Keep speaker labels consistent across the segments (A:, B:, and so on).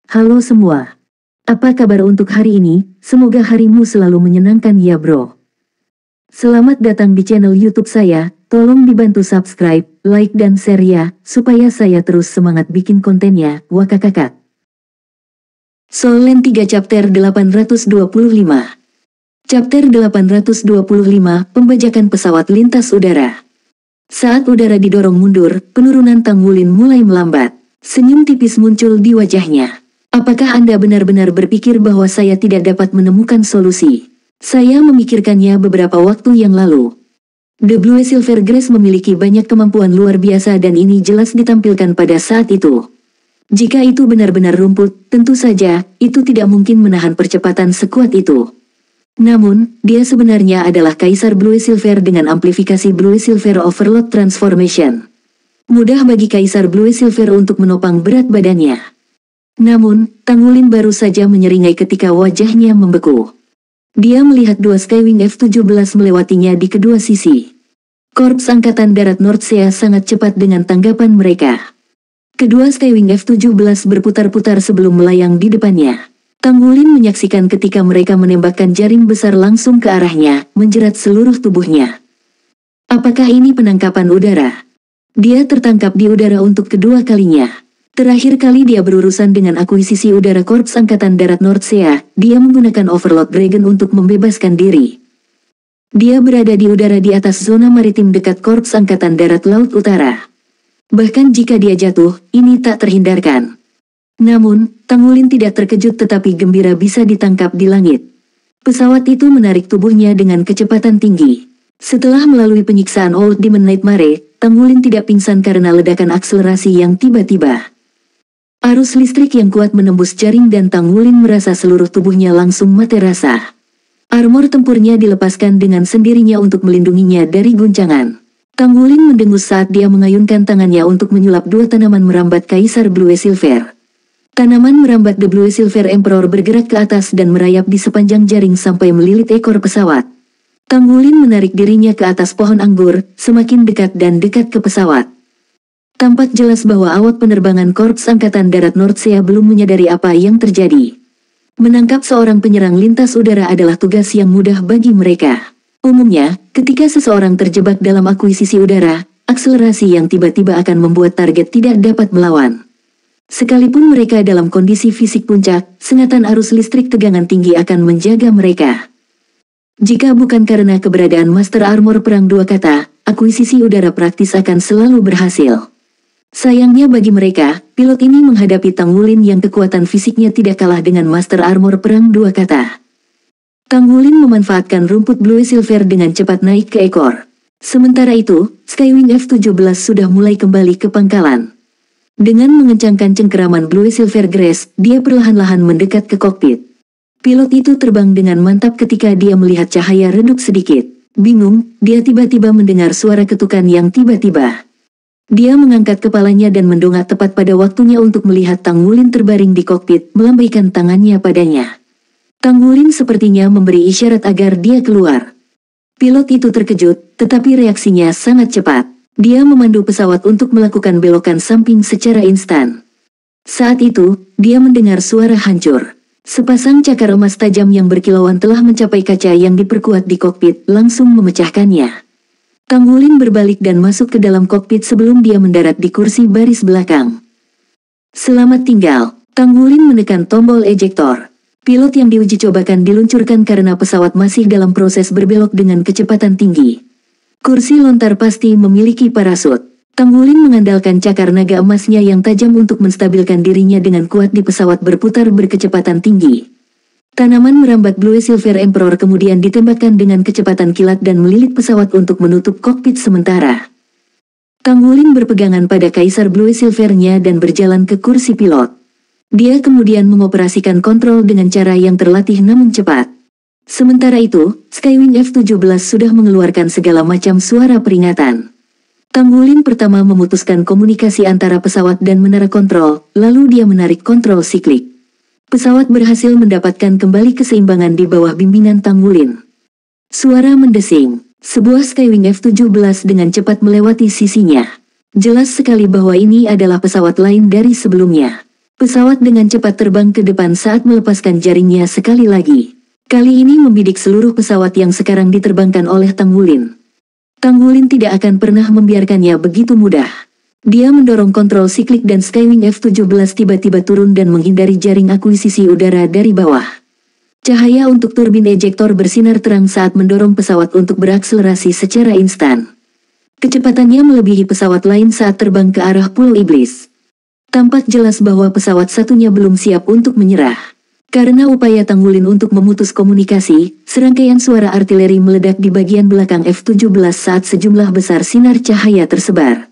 A: Halo semua. Apa kabar untuk hari ini? Semoga harimu selalu menyenangkan ya bro. Selamat datang di channel YouTube saya. Tolong dibantu subscribe, like dan share ya, supaya saya terus semangat bikin kontennya. Wakakakak. Solen 3 chapter 825. Chapter 825, Pembajakan pesawat lintas udara. Saat udara didorong mundur, penurunan Tanggulin mulai melambat. Senyum tipis muncul di wajahnya. Apakah Anda benar-benar berpikir bahwa saya tidak dapat menemukan solusi? Saya memikirkannya beberapa waktu yang lalu. The Blue Silver Grace memiliki banyak kemampuan luar biasa dan ini jelas ditampilkan pada saat itu. Jika itu benar-benar rumput, tentu saja, itu tidak mungkin menahan percepatan sekuat itu. Namun, dia sebenarnya adalah Kaisar Blue Silver dengan amplifikasi Blue Silver Overload Transformation. Mudah bagi Kaisar Blue Silver untuk menopang berat badannya. Namun, Tanggulin baru saja menyeringai ketika wajahnya membeku. Dia melihat dua Skywing F-17 melewatinya di kedua sisi. Korps Angkatan Darat Nordsea sangat cepat dengan tanggapan mereka. Kedua Skywing F-17 berputar-putar sebelum melayang di depannya. Tanggulin menyaksikan ketika mereka menembakkan jaring besar langsung ke arahnya, menjerat seluruh tubuhnya. Apakah ini penangkapan udara? Dia tertangkap di udara untuk kedua kalinya. Terakhir kali dia berurusan dengan akuisisi udara Korps Angkatan Darat Nordsea, dia menggunakan Overlord Dragon untuk membebaskan diri. Dia berada di udara di atas zona maritim dekat Korps Angkatan Darat Laut Utara. Bahkan jika dia jatuh, ini tak terhindarkan. Namun, Tanggulin tidak terkejut tetapi gembira bisa ditangkap di langit. Pesawat itu menarik tubuhnya dengan kecepatan tinggi. Setelah melalui penyiksaan Old Demon Nightmare, Tanggulin tidak pingsan karena ledakan akselerasi yang tiba-tiba. Arus listrik yang kuat menembus jaring dan Tanggulin merasa seluruh tubuhnya langsung mati rasa. Armor tempurnya dilepaskan dengan sendirinya untuk melindunginya dari guncangan. Tanggulin mendengus saat dia mengayunkan tangannya untuk menyulap dua tanaman merambat Kaisar Blue Silver. Tanaman merambat The Blue Silver Emperor bergerak ke atas dan merayap di sepanjang jaring sampai melilit ekor pesawat. Tanggulin menarik dirinya ke atas pohon anggur, semakin dekat dan dekat ke pesawat. Tampak jelas bahwa awak penerbangan Korps Angkatan Darat Nordsea belum menyadari apa yang terjadi. Menangkap seorang penyerang lintas udara adalah tugas yang mudah bagi mereka. Umumnya, ketika seseorang terjebak dalam akuisisi udara, akselerasi yang tiba-tiba akan membuat target tidak dapat melawan. Sekalipun mereka dalam kondisi fisik puncak, sengatan arus listrik tegangan tinggi akan menjaga mereka. Jika bukan karena keberadaan Master Armor Perang Dua Kata, akuisisi udara praktis akan selalu berhasil. Sayangnya bagi mereka, pilot ini menghadapi Tanggulin yang kekuatan fisiknya tidak kalah dengan Master Armor Perang Dua Kata. Tanggulin memanfaatkan rumput Blue Silver dengan cepat naik ke ekor. Sementara itu, Skywing F-17 sudah mulai kembali ke pangkalan. Dengan mengencangkan cengkeraman Blue Silver Grace, dia perlahan-lahan mendekat ke kokpit. Pilot itu terbang dengan mantap ketika dia melihat cahaya redup sedikit. Bingung, dia tiba-tiba mendengar suara ketukan yang tiba-tiba. Dia mengangkat kepalanya dan mendongak tepat pada waktunya untuk melihat Tanggulin terbaring di kokpit, melambaikan tangannya padanya. Tanggulin sepertinya memberi isyarat agar dia keluar. Pilot itu terkejut, tetapi reaksinya sangat cepat. Dia memandu pesawat untuk melakukan belokan samping secara instan. Saat itu, dia mendengar suara hancur. Sepasang cakar emas tajam yang berkilauan telah mencapai kaca yang diperkuat di kokpit, langsung memecahkannya. Tanggulin berbalik dan masuk ke dalam kokpit sebelum dia mendarat di kursi baris belakang. Selamat tinggal, Tanggulin menekan tombol ejektor. Pilot yang diuji cobakan diluncurkan karena pesawat masih dalam proses berbelok dengan kecepatan tinggi. Kursi lontar pasti memiliki parasut. Tanggulin mengandalkan cakar naga emasnya yang tajam untuk menstabilkan dirinya dengan kuat di pesawat berputar berkecepatan tinggi. Tanaman merambat Blue Silver Emperor kemudian ditembakkan dengan kecepatan kilat dan melilit pesawat untuk menutup kokpit sementara. Tanggulin berpegangan pada Kaisar Blue Silver-nya dan berjalan ke kursi pilot. Dia kemudian mengoperasikan kontrol dengan cara yang terlatih namun cepat. Sementara itu, Skywing F-17 sudah mengeluarkan segala macam suara peringatan. Tanggulin pertama memutuskan komunikasi antara pesawat dan menara kontrol, lalu dia menarik kontrol siklik. Pesawat berhasil mendapatkan kembali keseimbangan di bawah bimbingan Tanggulin. Suara mendesing. Sebuah Skywing F-17 dengan cepat melewati sisinya. Jelas sekali bahwa ini adalah pesawat lain dari sebelumnya. Pesawat dengan cepat terbang ke depan saat melepaskan jaringnya sekali lagi. Kali ini membidik seluruh pesawat yang sekarang diterbangkan oleh Tang Wulin. Tang Wulin tidak akan pernah membiarkannya begitu mudah. Dia mendorong kontrol siklik dan Skywing F-17 tiba-tiba turun dan menghindari jaring akuisisi udara dari bawah. Cahaya untuk turbin ejektor bersinar terang saat mendorong pesawat untuk berakselerasi secara instan. Kecepatannya melebihi pesawat lain saat terbang ke arah Pulau Iblis. Tampak jelas bahwa pesawat satunya belum siap untuk menyerah. Karena upaya Tang Wulin untuk memutus komunikasi, serangkaian suara artileri meledak di bagian belakang F-17 saat sejumlah besar sinar cahaya tersebar.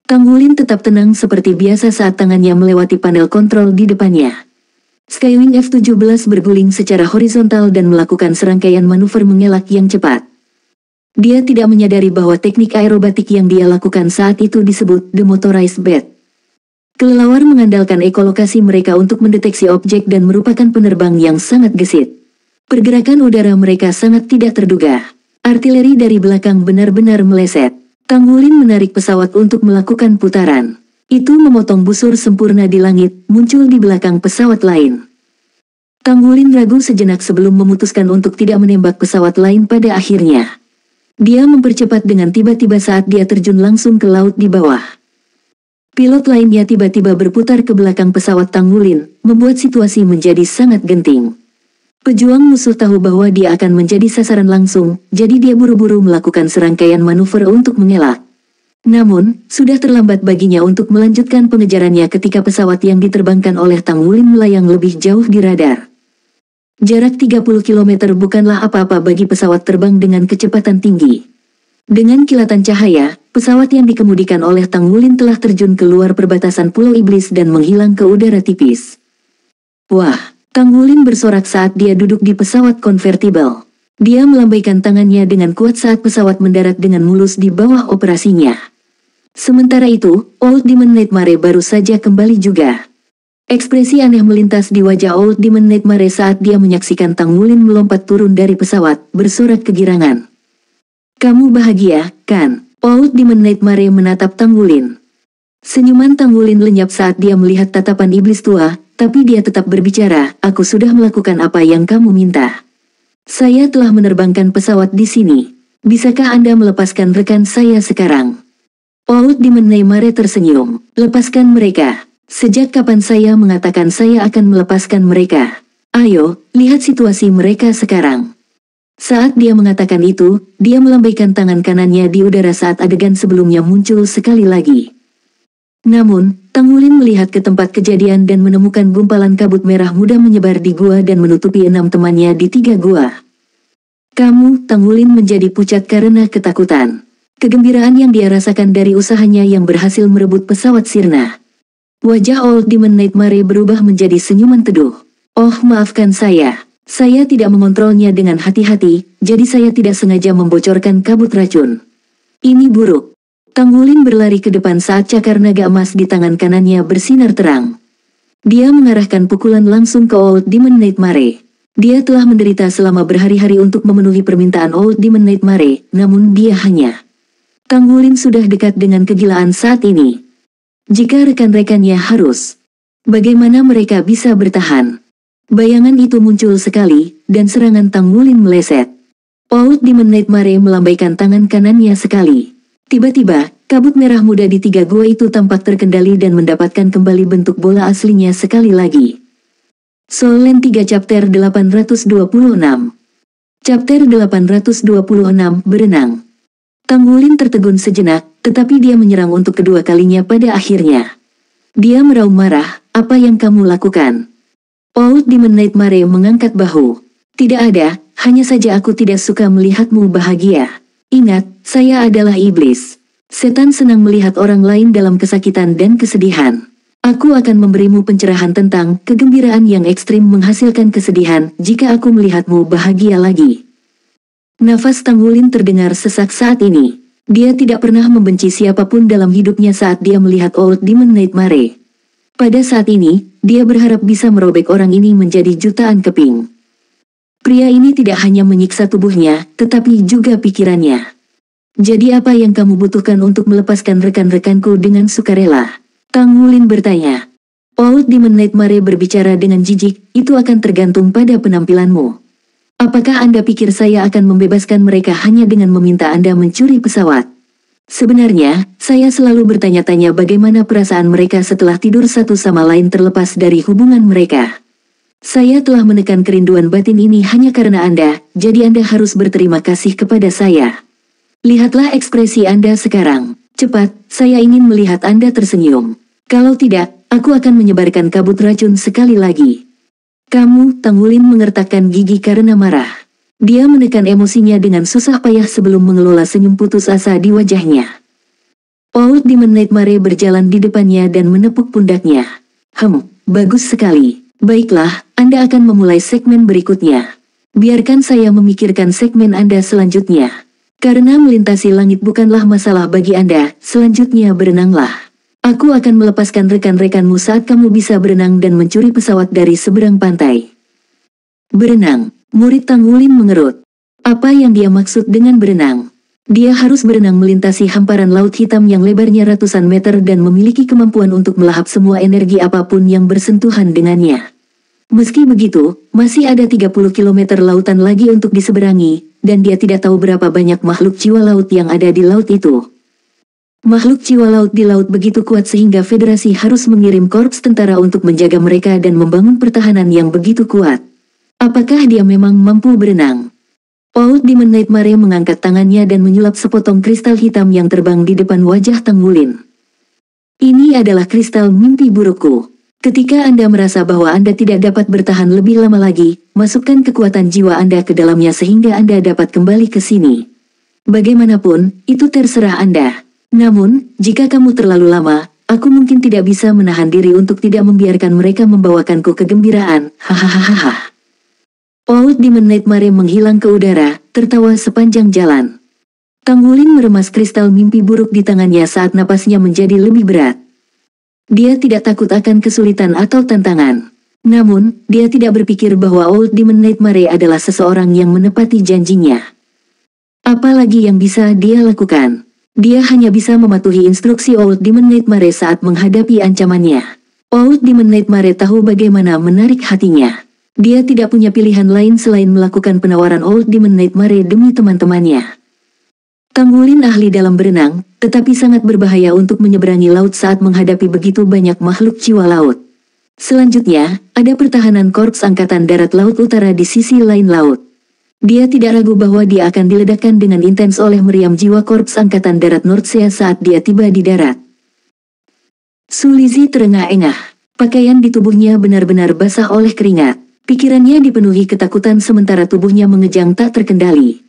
A: Tang Wulin tetap tenang seperti biasa saat tangannya melewati panel kontrol di depannya. Skywing F-17 berguling secara horizontal dan melakukan serangkaian manuver mengelak yang cepat. Dia tidak menyadari bahwa teknik aerobatik yang dia lakukan saat itu disebut demotorized bed. Kelelawar mengandalkan ekolokasi mereka untuk mendeteksi objek dan merupakan penerbang yang sangat gesit. Pergerakan udara mereka sangat tidak terduga. Artileri dari belakang benar-benar meleset. Tang Wulin menarik pesawat untuk melakukan putaran. Itu memotong busur sempurna di langit, muncul di belakang pesawat lain. Tang Wulin ragu sejenak sebelum memutuskan untuk tidak menembak pesawat lain pada akhirnya. Dia mempercepat dengan tiba-tiba saat dia terjun langsung ke laut di bawah. Pilot lainnya tiba-tiba berputar ke belakang pesawat Tang Wulin, membuat situasi menjadi sangat genting. Pejuang musuh tahu bahwa dia akan menjadi sasaran langsung, jadi dia buru-buru melakukan serangkaian manuver untuk mengelak. Namun, sudah terlambat baginya untuk melanjutkan pengejarannya ketika pesawat yang diterbangkan oleh Tang Wulin melayang lebih jauh di radar. Jarak 30 km bukanlah apa-apa bagi pesawat terbang dengan kecepatan tinggi. Dengan kilatan cahaya, pesawat yang dikemudikan oleh Tang Wulin telah terjun keluar perbatasan Pulau Iblis dan menghilang ke udara tipis. Wah, Tang Wulin bersorak saat dia duduk di pesawat konvertibel. Dia melambaikan tangannya dengan kuat saat pesawat mendarat dengan mulus di bawah operasinya. Sementara itu, Old Demon Nightmare baru saja kembali juga. Ekspresi aneh melintas di wajah Old Demon Nightmare saat dia menyaksikan Tang Wulin melompat turun dari pesawat, bersorak kegirangan. Kamu bahagia, kan? Old Demon Nightmare menatap Tang Wulin. Senyuman Tang Wulin lenyap saat dia melihat tatapan iblis tua, tapi dia tetap berbicara, aku sudah melakukan apa yang kamu minta. Saya telah menerbangkan pesawat di sini. Bisakah Anda melepaskan rekan saya sekarang? Old Demon Nightmare tersenyum. Lepaskan mereka. Sejak kapan saya mengatakan saya akan melepaskan mereka? Ayo, lihat situasi mereka sekarang. Saat dia mengatakan itu, dia melambaikan tangan kanannya di udara saat adegan sebelumnya muncul sekali lagi. Namun, Tang Wulin melihat ke tempat kejadian dan menemukan gumpalan kabut merah muda menyebar di gua dan menutupi 6 temannya di 3 gua. Kamu, Tang Wulin menjadi pucat karena ketakutan. Kegembiraan yang dia rasakan dari usahanya yang berhasil merebut pesawat sirna. Wajah Old Demon Nightmare berubah menjadi senyuman teduh. Oh, maafkan saya. Saya tidak mengontrolnya dengan hati-hati, jadi saya tidak sengaja membocorkan kabut racun. Ini buruk. Tang Wulin berlari ke depan saat cakar naga emas di tangan kanannya bersinar terang. Dia mengarahkan pukulan langsung ke Old Demon Nightmare. Dia telah menderita selama berhari-hari untuk memenuhi permintaan Old Demon Nightmare, namun dia hanya. Tang Wulin sudah dekat dengan kegilaan saat ini. Jika rekan-rekannya harus, bagaimana mereka bisa bertahan? Bayangan itu muncul sekali, dan serangan Tang Wulin meleset. Old Demon Nightmare melambaikan tangan kanannya sekali. Tiba-tiba, kabut merah muda di 3 gua itu tampak terkendali dan mendapatkan kembali bentuk bola aslinya sekali lagi. Soul Land 3 Chapter 826. Chapter 826 Berenang. Tang Wulin tertegun sejenak, tetapi dia menyerang untuk kedua kalinya pada akhirnya. Dia meraung marah, apa yang kamu lakukan? Old Demon Nightmare mengangkat bahu. Tidak ada, hanya saja aku tidak suka melihatmu bahagia. Ingat, saya adalah iblis. Setan senang melihat orang lain dalam kesakitan dan kesedihan. Aku akan memberimu pencerahan tentang kegembiraan yang ekstrim menghasilkan kesedihan jika aku melihatmu bahagia lagi. Nafas Tang Wulin terdengar sesak saat ini. Dia tidak pernah membenci siapapun dalam hidupnya saat dia melihat Old Demon Nightmare. Pada saat ini, dia berharap bisa merobek orang ini menjadi jutaan keping. Pria ini tidak hanya menyiksa tubuhnya, tetapi juga pikirannya. Jadi apa yang kamu butuhkan untuk melepaskan rekan-rekanku dengan sukarela? Tang Wulin bertanya. Old Demon Nightmare berbicara dengan jijik, itu akan tergantung pada penampilanmu. Apakah Anda pikir saya akan membebaskan mereka hanya dengan meminta Anda mencuri pesawat? Sebenarnya, saya selalu bertanya-tanya bagaimana perasaan mereka setelah tidur satu sama lain terlepas dari hubungan mereka. Saya telah menekan kerinduan batin ini hanya karena Anda, jadi Anda harus berterima kasih kepada saya. Lihatlah ekspresi Anda sekarang. Cepat, saya ingin melihat Anda tersenyum. Kalau tidak, aku akan menyebarkan kabut racun sekali lagi. Kamu, Tang Wulin mengertakkan gigi karena marah. Dia menekan emosinya dengan susah payah sebelum mengelola senyum putus asa di wajahnya. Old Demon Nightmare berjalan di depannya dan menepuk pundaknya. Bagus sekali. Baiklah, Anda akan memulai segmen berikutnya. Biarkan saya memikirkan segmen Anda selanjutnya. Karena melintasi langit bukanlah masalah bagi Anda, selanjutnya berenanglah. Aku akan melepaskan rekan-rekanmu saat kamu bisa berenang dan mencuri pesawat dari seberang pantai. Berenang, murid Tang Wulin mengerut. Apa yang dia maksud dengan berenang? Dia harus berenang melintasi hamparan laut hitam yang lebarnya ratusan meter dan memiliki kemampuan untuk melahap semua energi apapun yang bersentuhan dengannya. Meski begitu, masih ada 30 km lautan lagi untuk diseberangi, dan dia tidak tahu berapa banyak makhluk jiwa laut yang ada di laut itu. Makhluk jiwa laut di laut begitu kuat sehingga Federasi harus mengirim korps tentara untuk menjaga mereka dan membangun pertahanan yang begitu kuat. Apakah dia memang mampu berenang? Old Demon Nightmare mengangkat tangannya dan menyulap sepotong kristal hitam yang terbang di depan wajah Tang Wulin. Ini adalah kristal mimpi burukku. Ketika Anda merasa bahwa Anda tidak dapat bertahan lebih lama lagi, masukkan kekuatan jiwa Anda ke dalamnya sehingga Anda dapat kembali ke sini. Bagaimanapun, itu terserah Anda. Namun, jika kamu terlalu lama, aku mungkin tidak bisa menahan diri untuk tidak membiarkan mereka membawakanku kegembiraan. Hahaha. Old Demon Nightmare menghilang ke udara, tertawa sepanjang jalan. Tang Wulin meremas kristal mimpi buruk di tangannya saat napasnya menjadi lebih berat. Dia tidak takut akan kesulitan atau tantangan. Namun, dia tidak berpikir bahwa Old Demon Nightmare adalah seseorang yang menepati janjinya. Apalagi yang bisa dia lakukan? Dia hanya bisa mematuhi instruksi Old Demon Nightmare saat menghadapi ancamannya. Old Demon Nightmare tahu bagaimana menarik hatinya. Dia tidak punya pilihan lain selain melakukan penawaran Old Demon Nightmare demi teman-temannya. Tang Wulin ahli dalam berenang, tetapi sangat berbahaya untuk menyeberangi laut saat menghadapi begitu banyak makhluk jiwa laut. Selanjutnya, ada pertahanan Korps Angkatan Darat Laut Utara di sisi lain laut. Dia tidak ragu bahwa dia akan diledakkan dengan intens oleh meriam jiwa Korps Angkatan Darat Nordsea saat dia tiba di darat. Sulizi terengah-engah. Pakaian di tubuhnya benar-benar basah oleh keringat. Pikirannya dipenuhi ketakutan sementara tubuhnya mengejang tak terkendali.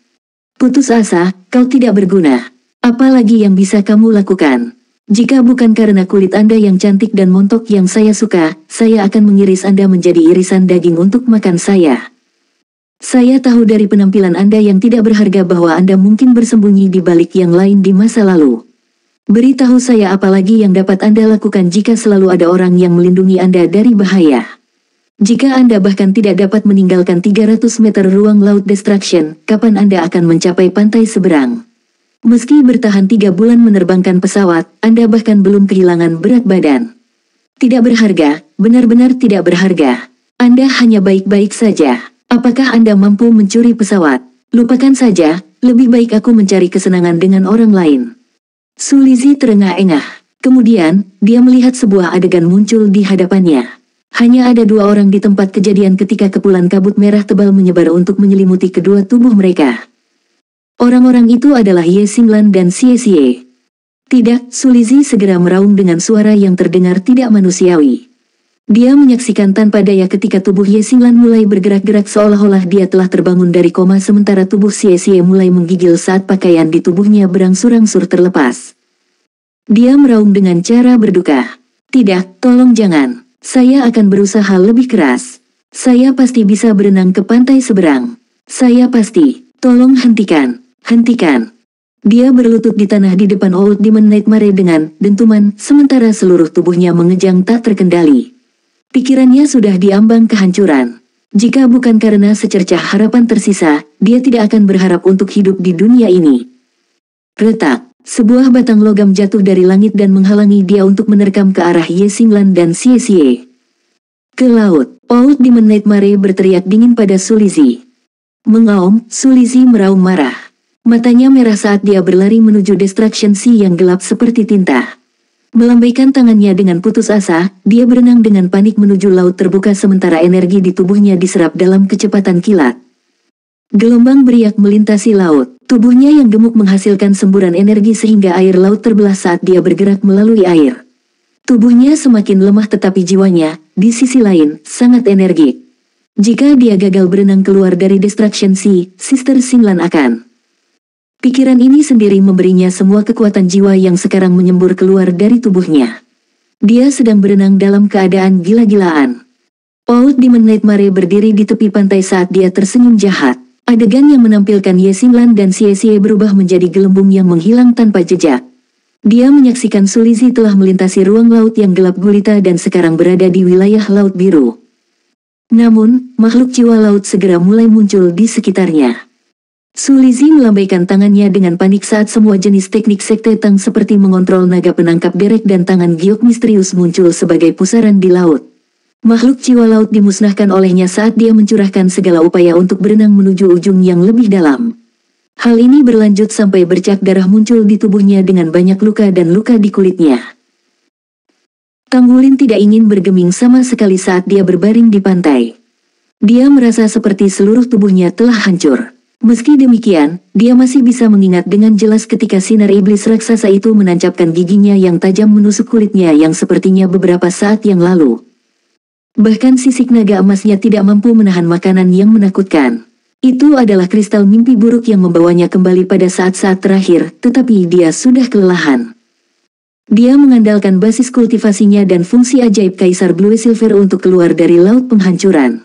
A: Putus asa, kau tidak berguna. Apalagi yang bisa kamu lakukan? Jika bukan karena kulit Anda yang cantik dan montok yang saya suka, saya akan mengiris Anda menjadi irisan daging untuk makan saya. Saya tahu dari penampilan Anda yang tidak berharga bahwa Anda mungkin bersembunyi di balik yang lain di masa lalu. Beritahu saya apa lagi yang dapat Anda lakukan jika selalu ada orang yang melindungi Anda dari bahaya. Jika Anda bahkan tidak dapat meninggalkan 300 meter ruang laut destruction, kapan Anda akan mencapai pantai seberang? Meski bertahan 3 bulan menerbangkan pesawat, Anda bahkan belum kehilangan berat badan. Tidak berharga, benar-benar tidak berharga. Anda hanya baik-baik saja. Apakah Anda mampu mencuri pesawat? Lupakan saja, lebih baik aku mencari kesenangan dengan orang lain. Sulizi terengah-engah. Kemudian, dia melihat sebuah adegan muncul di hadapannya. Hanya ada 2 orang di tempat kejadian ketika kepulan kabut merah tebal menyebar untuk menyelimuti kedua tubuh mereka. Orang-orang itu adalah Ye Xinglan dan Xie Xie. Tidak, Sulizi segera meraung dengan suara yang terdengar tidak manusiawi. Dia menyaksikan tanpa daya ketika tubuh Ye Xinglan mulai bergerak-gerak seolah-olah dia telah terbangun dari koma sementara tubuh Xie Xie mulai menggigil saat pakaian di tubuhnya berangsur-angsur terlepas. Dia meraung dengan cara berduka. Tidak, tolong jangan. Saya akan berusaha lebih keras. Saya pasti bisa berenang ke pantai seberang. Saya pasti. Tolong hentikan. Hentikan. Dia berlutut di tanah di depan Old Demon Nightmare dengan dentuman sementara seluruh tubuhnya mengejang tak terkendali. Pikirannya sudah diambang kehancuran. Jika bukan karena secercah harapan tersisa, dia tidak akan berharap untuk hidup di dunia ini. Retak. Sebuah batang logam jatuh dari langit dan menghalangi dia untuk menerkam ke arah Ye Xinglan dan Xie Xie. Ke laut, Old Demon Nightmare berteriak dingin pada Sulizi. Mengaum, Sulizi meraung marah. Matanya merah saat dia berlari menuju Destruction Sea yang gelap seperti tinta. Melambaikan tangannya dengan putus asa, dia berenang dengan panik menuju laut terbuka sementara energi di tubuhnya diserap dalam kecepatan kilat. Gelombang beriak melintasi laut, tubuhnya yang gemuk menghasilkan semburan energi sehingga air laut terbelah saat dia bergerak melalui air. Tubuhnya semakin lemah tetapi jiwanya, di sisi lain, sangat energik. Jika dia gagal berenang keluar dari Destruction Sea, Sister Xinglan akan. Pikiran ini sendiri memberinya semua kekuatan jiwa yang sekarang menyembur keluar dari tubuhnya. Dia sedang berenang dalam keadaan gila-gilaan. Old Demon Nightmare berdiri di tepi pantai saat dia tersenyum jahat. Adegan yang menampilkan Ye Xinglan dan Xie Xie berubah menjadi gelembung yang menghilang tanpa jejak. Dia menyaksikan Sulizi telah melintasi ruang laut yang gelap gulita dan sekarang berada di wilayah Laut Biru. Namun, makhluk jiwa laut segera mulai muncul di sekitarnya. Sulizi melambaikan tangannya dengan panik saat semua jenis teknik sekte Tang seperti mengontrol naga penangkap derek dan tangan giok misterius muncul sebagai pusaran di laut. Makhluk jiwa laut dimusnahkan olehnya saat dia mencurahkan segala upaya untuk berenang menuju ujung yang lebih dalam. Hal ini berlanjut sampai bercak darah muncul di tubuhnya dengan banyak luka dan luka di kulitnya. Tang Wulin tidak ingin bergeming sama sekali saat dia berbaring di pantai. Dia merasa seperti seluruh tubuhnya telah hancur. Meski demikian, dia masih bisa mengingat dengan jelas ketika sinar iblis raksasa itu menancapkan giginya yang tajam menusuk kulitnya yang sepertinya beberapa saat yang lalu. Bahkan sisik naga emasnya tidak mampu menahan makanan yang menakutkan. Itu adalah kristal mimpi buruk yang membawanya kembali pada saat-saat terakhir, tetapi dia sudah kelelahan. Dia mengandalkan basis kultivasinya dan fungsi ajaib Kaisar Blue Silver untuk keluar dari laut penghancuran.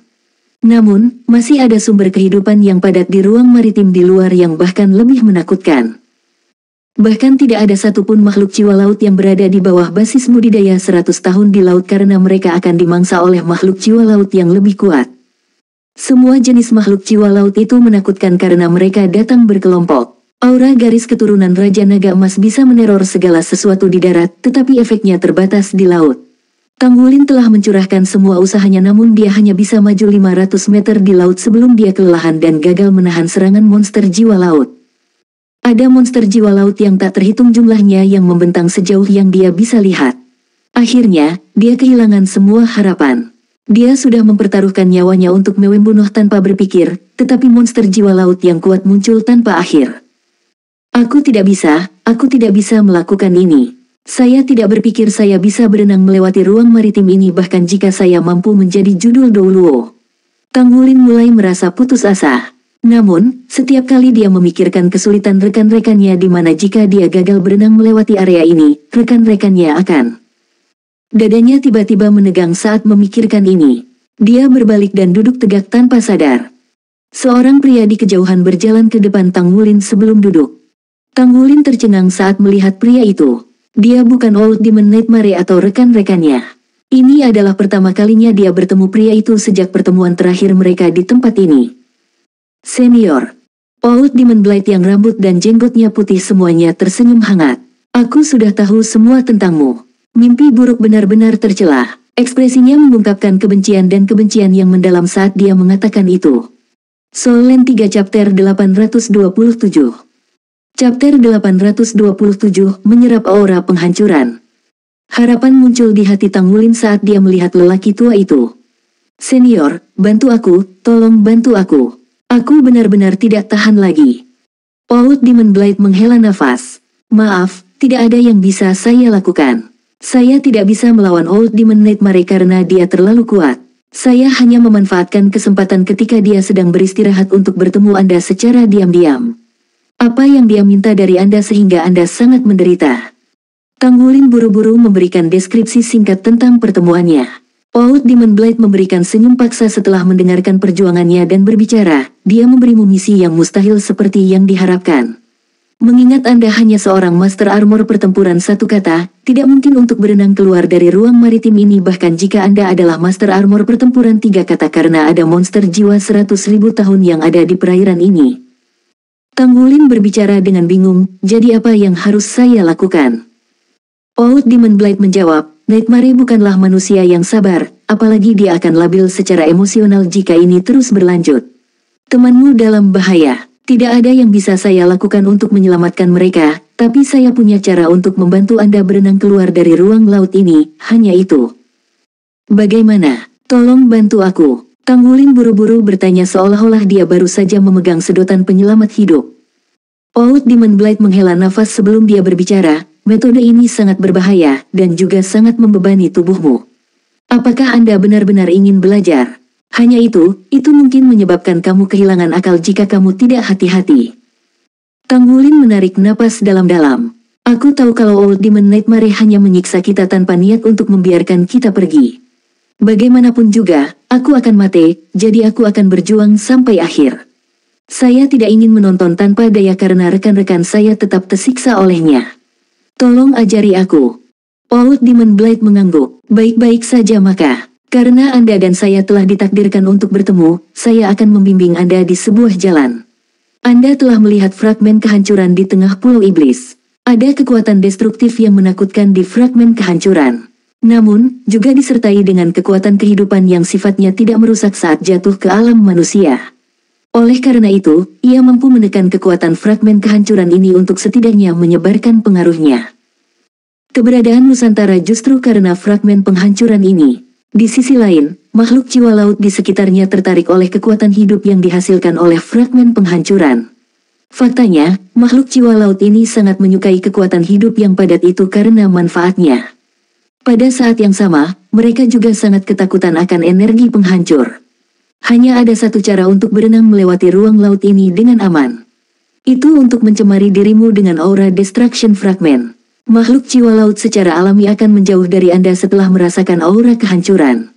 A: Namun, masih ada sumber kehidupan yang padat di ruang maritim di luar yang bahkan lebih menakutkan. Bahkan tidak ada satupun makhluk jiwa laut yang berada di bawah basis budidaya 100 tahun di laut karena mereka akan dimangsa oleh makhluk jiwa laut yang lebih kuat. Semua jenis makhluk jiwa laut itu menakutkan karena mereka datang berkelompok. Aura garis keturunan Raja Naga Emas bisa meneror segala sesuatu di darat, tetapi efeknya terbatas di laut. Tang Wulin telah mencurahkan semua usahanya namun dia hanya bisa maju 500 meter di laut sebelum dia kelelahan dan gagal menahan serangan monster jiwa laut. Ada monster jiwa laut yang tak terhitung jumlahnya yang membentang sejauh yang dia bisa lihat. Akhirnya, dia kehilangan semua harapan. Dia sudah mempertaruhkan nyawanya untuk membunuh tanpa berpikir, tetapi monster jiwa laut yang kuat muncul tanpa akhir. Aku tidak bisa melakukan ini. Saya tidak berpikir saya bisa berenang melewati ruang maritim ini bahkan jika saya mampu menjadi judul Douluo. Tang Wulin mulai merasa putus asa. Namun, setiap kali dia memikirkan kesulitan rekan-rekannya di mana jika dia gagal berenang melewati area ini, rekan-rekannya akan. Dadanya tiba-tiba menegang saat memikirkan ini. Dia berbalik dan duduk tegak tanpa sadar. Seorang pria di kejauhan berjalan ke depan Tang Wulin sebelum duduk. Tang Wulin tercengang saat melihat pria itu. Dia bukan Old Demon Nightmare atau rekan-rekannya. Ini adalah pertama kalinya dia bertemu pria itu sejak pertemuan terakhir mereka di tempat ini. Senior. Old Demon Blight yang rambut dan jenggotnya putih semuanya tersenyum hangat. Aku sudah tahu semua tentangmu. Mimpi buruk benar-benar tercela. Ekspresinya mengungkapkan kebencian dan kebencian yang mendalam saat dia mengatakan itu. Soul Land 3 Chapter 827. Chapter 827 menyerap aura penghancuran. Harapan muncul di hati Tang Wulin saat dia melihat lelaki tua itu. Senior, bantu aku, tolong bantu aku. Aku benar-benar tidak tahan lagi. Old Demon Blight menghela nafas. Maaf, tidak ada yang bisa saya lakukan. Saya tidak bisa melawan Old Demon Nightmare karena dia terlalu kuat. Saya hanya memanfaatkan kesempatan ketika dia sedang beristirahat untuk bertemu Anda secara diam-diam. Apa yang dia minta dari Anda sehingga Anda sangat menderita? Tang Wulin buru-buru memberikan deskripsi singkat tentang pertemuannya. Old Demon Blight memberikan senyum paksa setelah mendengarkan perjuangannya dan berbicara, dia memberimu misi yang mustahil seperti yang diharapkan. Mengingat Anda hanya seorang Master Armor pertempuran satu kata, tidak mungkin untuk berenang keluar dari ruang maritim ini bahkan jika Anda adalah Master Armor pertempuran 3 kata karena ada monster jiwa 100.000 tahun yang ada di perairan ini. Tang Wulin berbicara dengan bingung, jadi apa yang harus saya lakukan? Old Demon Blade menjawab, Nightmare bukanlah manusia yang sabar, apalagi dia akan labil secara emosional jika ini terus berlanjut. Temanmu dalam bahaya, tidak ada yang bisa saya lakukan untuk menyelamatkan mereka, tapi saya punya cara untuk membantu Anda berenang keluar dari ruang laut ini, hanya itu. Bagaimana? Tolong bantu aku. Tang Wulin buru-buru bertanya seolah-olah dia baru saja memegang sedotan penyelamat hidup. Old Demon Blade menghela nafas sebelum dia berbicara, metode ini sangat berbahaya dan juga sangat membebani tubuhmu. Apakah Anda benar-benar ingin belajar? Hanya itu mungkin menyebabkan kamu kehilangan akal jika kamu tidak hati-hati. Tang Wulin menarik napas dalam-dalam. Aku tahu kalau Old Demon Nightmare hanya menyiksa kita tanpa niat untuk membiarkan kita pergi. Bagaimanapun juga, aku akan mati, jadi aku akan berjuang sampai akhir. Saya tidak ingin menonton tanpa daya karena rekan-rekan saya tetap tersiksa olehnya. Tolong ajari aku. Old Demon Blade mengangguk. Baik-baik saja maka. Karena Anda dan saya telah ditakdirkan untuk bertemu, saya akan membimbing Anda di sebuah jalan. Anda telah melihat fragmen kehancuran di tengah pulau iblis. Ada kekuatan destruktif yang menakutkan di fragmen kehancuran. Namun, juga disertai dengan kekuatan kehidupan yang sifatnya tidak merusak saat jatuh ke alam manusia. Oleh karena itu, ia mampu menekan kekuatan fragmen kehancuran ini untuk setidaknya menyebarkan pengaruhnya. Keberadaan Nusantara justru karena fragmen penghancuran ini. Di sisi lain, makhluk jiwa laut di sekitarnya tertarik oleh kekuatan hidup yang dihasilkan oleh fragmen penghancuran. Faktanya, makhluk jiwa laut ini sangat menyukai kekuatan hidup yang padat itu karena manfaatnya. Pada saat yang sama, mereka juga sangat ketakutan akan energi penghancur. Hanya ada satu cara untuk berenang melewati ruang laut ini dengan aman. Itu untuk mencemari dirimu dengan aura destruction fragment. Makhluk jiwa laut secara alami akan menjauh dari Anda setelah merasakan aura kehancuran.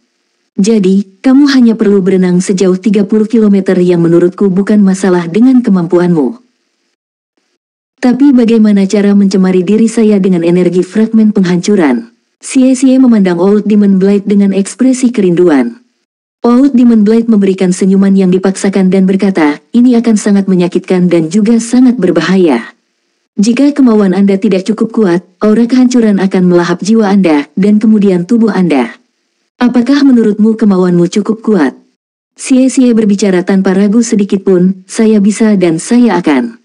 A: Jadi, kamu hanya perlu berenang sejauh 30 km yang menurutku bukan masalah dengan kemampuanmu. Tapi bagaimana cara mencemari diri saya dengan energi fragmen penghancuran? Xie memandang Old Demon Blade dengan ekspresi kerinduan. Old Demon Blade memberikan senyuman yang dipaksakan dan berkata, ini akan sangat menyakitkan dan juga sangat berbahaya. Jika kemauan Anda tidak cukup kuat, aura kehancuran akan melahap jiwa Anda dan kemudian tubuh Anda. Apakah menurutmu kemauanmu cukup kuat? Xie berbicara tanpa ragu sedikit pun, saya bisa dan saya akan.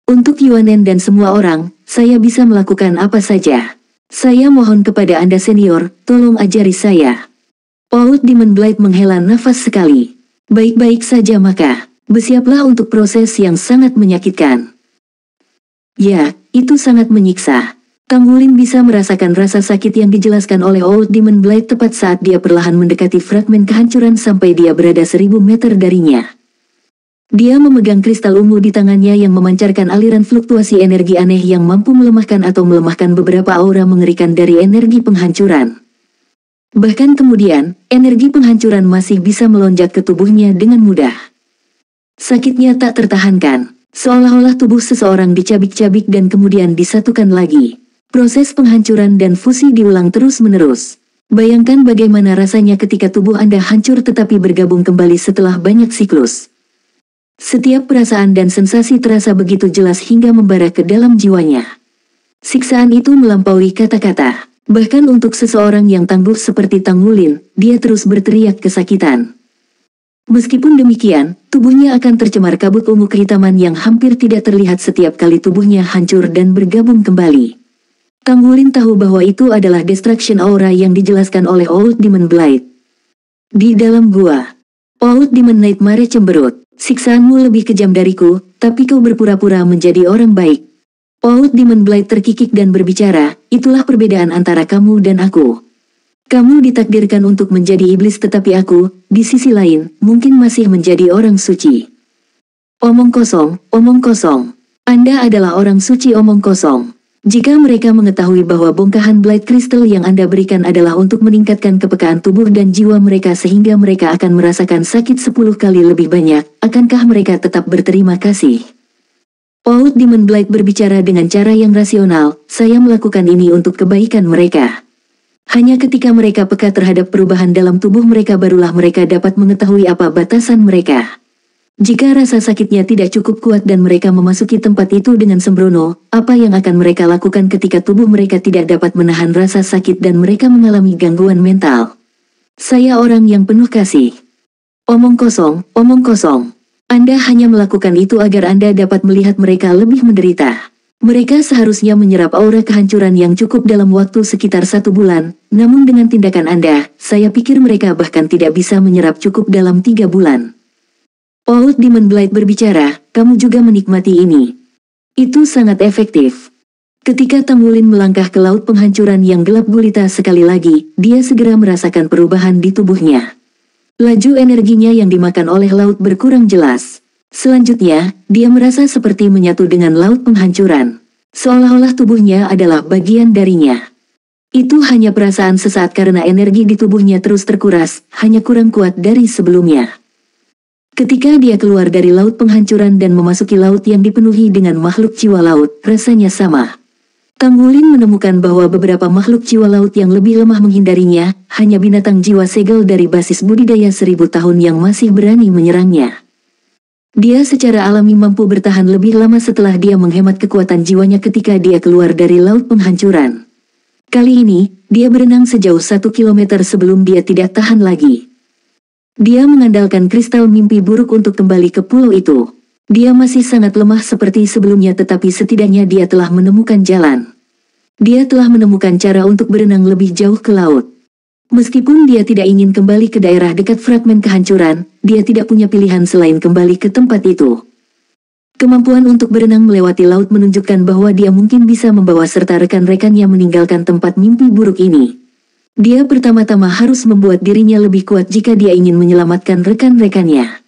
A: Untuk Yuanen dan semua orang, saya bisa melakukan apa saja. Saya mohon kepada Anda senior, tolong ajari saya. Old Demon Blade menghela nafas sekali. Baik-baik saja maka, bersiaplah untuk proses yang sangat menyakitkan. Ya, itu sangat menyiksa. Tang Wulin bisa merasakan rasa sakit yang dijelaskan oleh Old Demon Blade tepat saat dia perlahan mendekati fragmen kehancuran sampai dia berada 1000 meter darinya. Dia memegang kristal ungu di tangannya yang memancarkan aliran fluktuasi energi aneh yang mampu melemahkan atau melemahkan beberapa aura mengerikan dari energi penghancuran. Bahkan kemudian, energi penghancuran masih bisa melonjak ke tubuhnya dengan mudah. Sakitnya tak tertahankan. Seolah-olah tubuh seseorang dicabik-cabik dan kemudian disatukan lagi. Proses penghancuran dan fusi diulang terus-menerus. Bayangkan bagaimana rasanya ketika tubuh Anda hancur tetapi bergabung kembali setelah banyak siklus. Setiap perasaan dan sensasi terasa begitu jelas hingga membara ke dalam jiwanya. Siksaan itu melampaui kata-kata. Bahkan untuk seseorang yang tangguh seperti Tang Wulin, dia terus berteriak kesakitan. Meskipun demikian, tubuhnya akan tercemar kabut ungu kehitaman yang hampir tidak terlihat setiap kali tubuhnya hancur dan bergabung kembali. Tang Wulin tahu bahwa itu adalah destruction aura yang dijelaskan oleh Old Demon Blade. Di dalam gua, Old Demon Nightmare cemberut, siksaanmu lebih kejam dariku, tapi kau berpura-pura menjadi orang baik. Old Demon Blade terkikik dan berbicara, itulah perbedaan antara kamu dan aku. Kamu ditakdirkan untuk menjadi iblis tetapi aku, di sisi lain, mungkin masih menjadi orang suci. Omong kosong, omong kosong. Anda adalah orang suci omong kosong. Jika mereka mengetahui bahwa bongkahan Blade Crystal yang Anda berikan adalah untuk meningkatkan kepekaan tubuh dan jiwa mereka sehingga mereka akan merasakan sakit 10 kali lebih banyak, akankah mereka tetap berterima kasih? Old Demon Blade berbicara dengan cara yang rasional, saya melakukan ini untuk kebaikan mereka. Hanya ketika mereka peka terhadap perubahan dalam tubuh mereka barulah mereka dapat mengetahui apa batasan mereka. Jika rasa sakitnya tidak cukup kuat dan mereka memasuki tempat itu dengan sembrono, apa yang akan mereka lakukan ketika tubuh mereka tidak dapat menahan rasa sakit dan mereka mengalami gangguan mental? Saya orang yang penuh kasih. Omong kosong, omong kosong. Anda hanya melakukan itu agar Anda dapat melihat mereka lebih menderita. Mereka seharusnya menyerap aura kehancuran yang cukup dalam waktu sekitar 1 bulan, namun dengan tindakan Anda, saya pikir mereka bahkan tidak bisa menyerap cukup dalam 3 bulan. Old Demon Blight berbicara, kamu juga menikmati ini. Itu sangat efektif. Ketika Tanggulin melangkah ke laut penghancuran yang gelap gulita sekali lagi, dia segera merasakan perubahan di tubuhnya. Laju energinya yang dimakan oleh laut berkurang jelas. Selanjutnya, dia merasa seperti menyatu dengan laut penghancuran. Seolah-olah tubuhnya adalah bagian darinya. Itu hanya perasaan sesaat karena energi di tubuhnya terus terkuras, hanya kurang kuat dari sebelumnya. Ketika dia keluar dari laut penghancuran dan memasuki laut yang dipenuhi dengan makhluk jiwa laut, rasanya sama. Tanggulin menemukan bahwa beberapa makhluk jiwa laut yang lebih lemah menghindarinya, hanya binatang jiwa segel dari basis budidaya 1000 tahun yang masih berani menyerangnya. Dia secara alami mampu bertahan lebih lama setelah dia menghemat kekuatan jiwanya ketika dia keluar dari laut penghancuran. Kali ini, dia berenang sejauh 1 kilometer sebelum dia tidak tahan lagi. Dia mengandalkan kristal mimpi buruk untuk kembali ke pulau itu. Dia masih sangat lemah seperti sebelumnya tetapi setidaknya dia telah menemukan jalan. Dia telah menemukan cara untuk berenang lebih jauh ke laut. Meskipun dia tidak ingin kembali ke daerah dekat fragmen kehancuran, dia tidak punya pilihan selain kembali ke tempat itu. Kemampuan untuk berenang melewati laut menunjukkan bahwa dia mungkin bisa membawa serta rekan-rekannya meninggalkan tempat mimpi buruk ini. Dia pertama-tama harus membuat dirinya lebih kuat jika dia ingin menyelamatkan rekan-rekannya.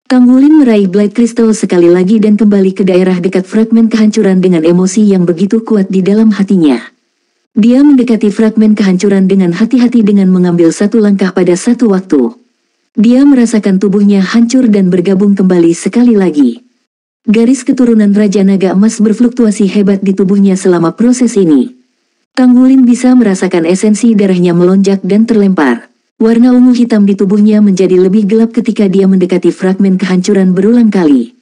A: Tanggulin meraih Blight Crystal sekali lagi dan kembali ke daerah dekat fragmen kehancuran dengan emosi yang begitu kuat di dalam hatinya. Dia mendekati fragmen kehancuran dengan hati-hati dengan mengambil satu langkah pada satu waktu. Dia merasakan tubuhnya hancur dan bergabung kembali sekali lagi. Garis keturunan Raja Naga Emas berfluktuasi hebat di tubuhnya selama proses ini. Tanggulin bisa merasakan esensi darahnya melonjak dan terlempar. Warna ungu hitam di tubuhnya menjadi lebih gelap ketika dia mendekati fragmen kehancuran berulang kali.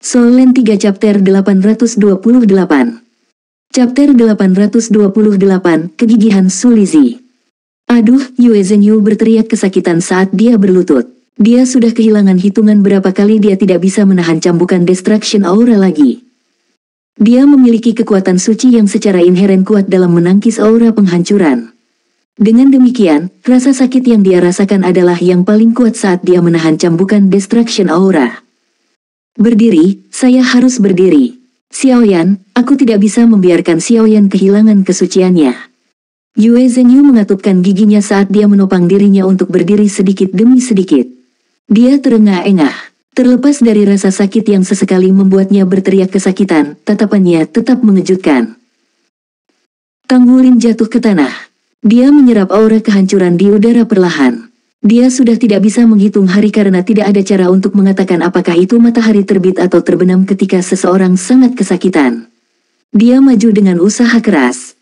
A: Soul Land 3 Chapter 828. Chapter 828, Kegigihan Sulizi. Aduh, Yue Zhenyu berteriak kesakitan saat dia berlutut. Dia sudah kehilangan hitungan berapa kali dia tidak bisa menahan cambukan Destruction Aura lagi. Dia memiliki kekuatan suci yang secara inheren kuat dalam menangkis aura penghancuran. Dengan demikian, rasa sakit yang dia rasakan adalah yang paling kuat saat dia menahan cambukan Destruction Aura. Berdiri, saya harus berdiri. Xiaoyan, aku tidak bisa membiarkan Xiaoyan kehilangan kesuciannya. Yue Zhenyu mengatupkan giginya saat dia menopang dirinya untuk berdiri sedikit demi sedikit. Dia terengah-engah. Terlepas dari rasa sakit yang sesekali membuatnya berteriak kesakitan, tatapannya tetap mengejutkan. Tanggulin jatuh ke tanah. Dia menyerap aura kehancuran di udara perlahan. Dia sudah tidak bisa menghitung hari karena tidak ada cara untuk mengatakan apakah itu matahari terbit atau terbenam ketika seseorang sangat kesakitan. Dia maju dengan usaha keras.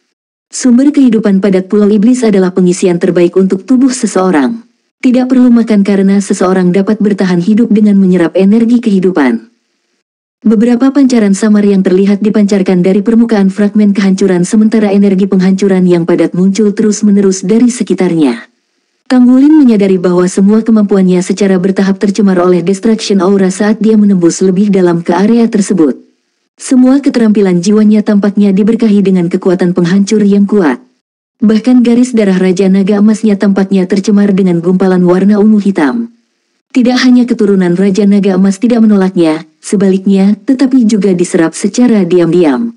A: Sumber kehidupan padat Pulau Iblis adalah pengisian terbaik untuk tubuh seseorang. Tidak perlu makan karena seseorang dapat bertahan hidup dengan menyerap energi kehidupan. Beberapa pancaran samar yang terlihat dipancarkan dari permukaan fragmen kehancuran sementara energi penghancuran yang padat muncul terus-menerus dari sekitarnya. Tanggulin menyadari bahwa semua kemampuannya secara bertahap tercemar oleh Destruction Aura saat dia menembus lebih dalam ke area tersebut. Semua keterampilan jiwanya tampaknya diberkahi dengan kekuatan penghancur yang kuat. Bahkan garis darah Raja Naga Emasnya tampaknya tercemar dengan gumpalan warna ungu hitam. Tidak hanya keturunan Raja Naga Emas tidak menolaknya, sebaliknya, tetapi juga diserap secara diam-diam.